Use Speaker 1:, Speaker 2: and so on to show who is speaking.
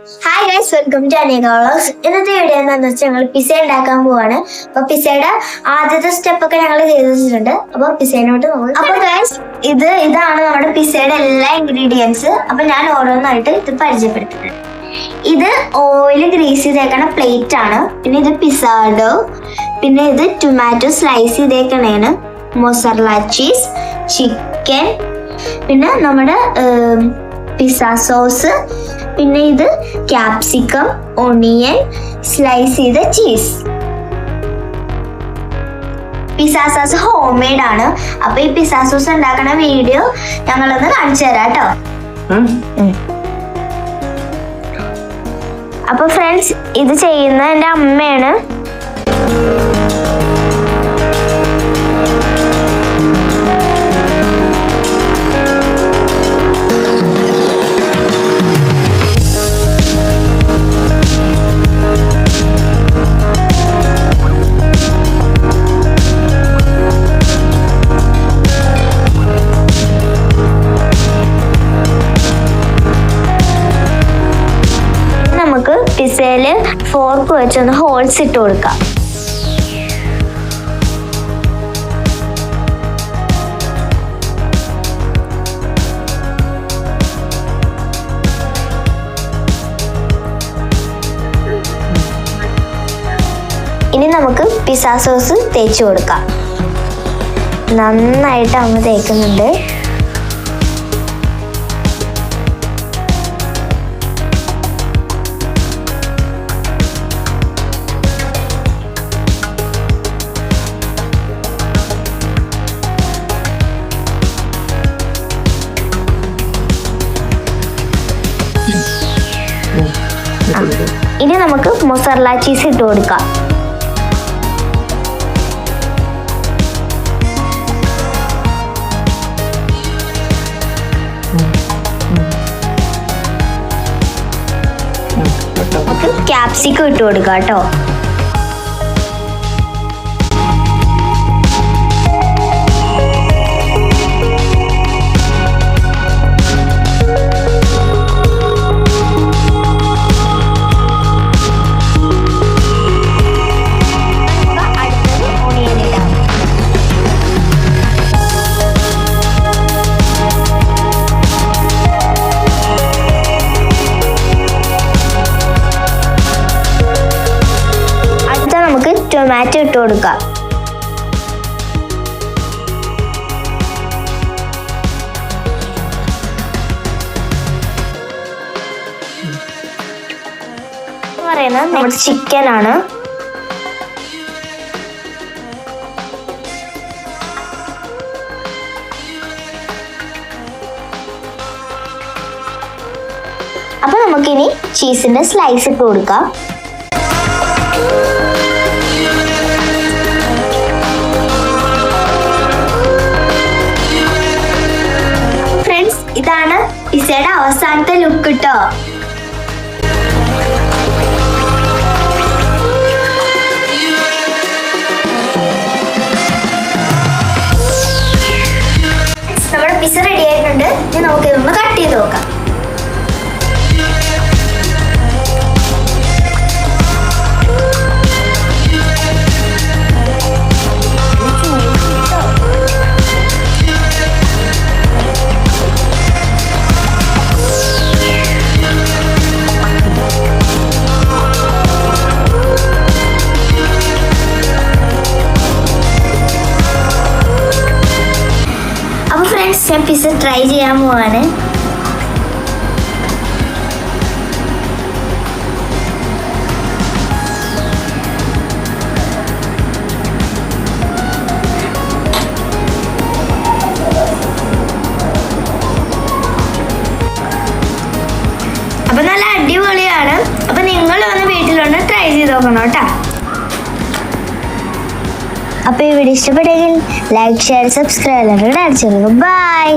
Speaker 1: Hi guys, welcome to അനേക vlogs. ഇന്നത്തെ video എന്താണെന്ന് വെച്ചാൽ ഞങ്ങൾ പിസ്സ ഉണ്ടാക്കാൻ പോവാണ്. അപ്പൊ പിസ്സയുടെ ആദ്യത്തെ സ്റ്റെപ്പ് ഒക്കെ ഞങ്ങൾ ചെയ്ത് വെച്ചിട്ടുണ്ട്. അപ്പൊ പിസ്സേനോട്ട് അപ്പൊ ഗൈസ് ഇതാണ് നമ്മുടെ പിസ്സയുടെ എല്ലാ ഇൻഗ്രീഡിയൻസ്. അപ്പൊ ഞാൻ ഓരോന്നായിട്ട് ഇത് പരിചയപ്പെടുത്തിട്ടുണ്ട്. ഇത് ഓയിൽ ഗ്രീസ് ചെയ്തേക്കണ പ്ലേറ്റ് ആണ്. പിന്നെ ഇത് പിസ്സാഡോ, പിന്നെ ഇത് ടൊമാറ്റോ സ്ലൈസ് ചെയ്തേക്കണേന്, മൊസറല്ല ചീസ്, ചിക്കൻ, പിന്നെ നമ്മുടെ പിസ്സ സോസ്, പിന്നെ ഇത് ക്യാപ്സിക്കം, ഒണിയൻ, സ്ലൈസ് ചെയ്ത cheese. Pizza sauce homemade ആണ്. അപ്പൊ ഈ പിസ്സ സോസ് ഉണ്ടാക്കുന്ന വീഡിയോ ഞങ്ങളൊന്ന് കാണിച്ചു തരാം കേട്ടോ. അപ്പൊ ഫ്രണ്ട്സ്, ഇത് ചെയ്യുന്ന എൻ്റെ അമ്മയാണ്. നമുക്ക് പിസ്സയില് ഫോർക്ക് വെച്ചൊന്ന് ഹോൾസ് ഇട്ട് കൊടുക്കാം. ഇനി നമുക്ക് പിസ്സ സോസ് തേച്ച് കൊടുക്കാം. നന്നായിട്ട് അമ്മ തേക്കുന്നുണ്ട്. ഇനി നമുക്ക് മൊസറല്ല ചീസ് ഇട്ട് കൊടുക്കാം. നമുക്ക് ക്യാപ്സിക്കം ഇട്ട് കൊടുക്കാം കേട്ടോ. ടൊമാറ്റോ ഇട്ട് കൊടുക്കാം. പറയുന്നത് നമ്മുടെ ചിക്കൻ ആണ്. അപ്പൊ നമുക്കിനി ചീസിന്റെ സ്ലൈസ് ഇട്ട് കൊടുക്കാം. ഇതാണ് പിസ്സയുടെ അവസാനത്തെ ലുക്ക് കേട്ടോ. നമ്മുടെ പിസ്സ റെഡി ആയിട്ടുണ്ട്. ഇനി നമുക്ക് ഇതൊന്ന് കട്ട് ചെയ്ത് നോക്കാം. ഞാൻ പിസ്സ ട്രൈ ചെയ്യാൻ പോവാണ്. അപ്പൊ നല്ല അടിപൊളിയാണ്. അപ്പൊ നിങ്ങൾ വന്ന് വീട്ടിലൊന്ന് ട്രൈ ചെയ്ത് നോക്കണം കേട്ടോ. അപ്പോൾ ഈ വീഡിയോ ഇഷ്ടപ്പെട്ടെങ്കിൽ ലൈക്ക്, ഷെയർ, സബ്സ്ക്രൈബ് എല്ലാവരും അടിച്ചു. ബൈ.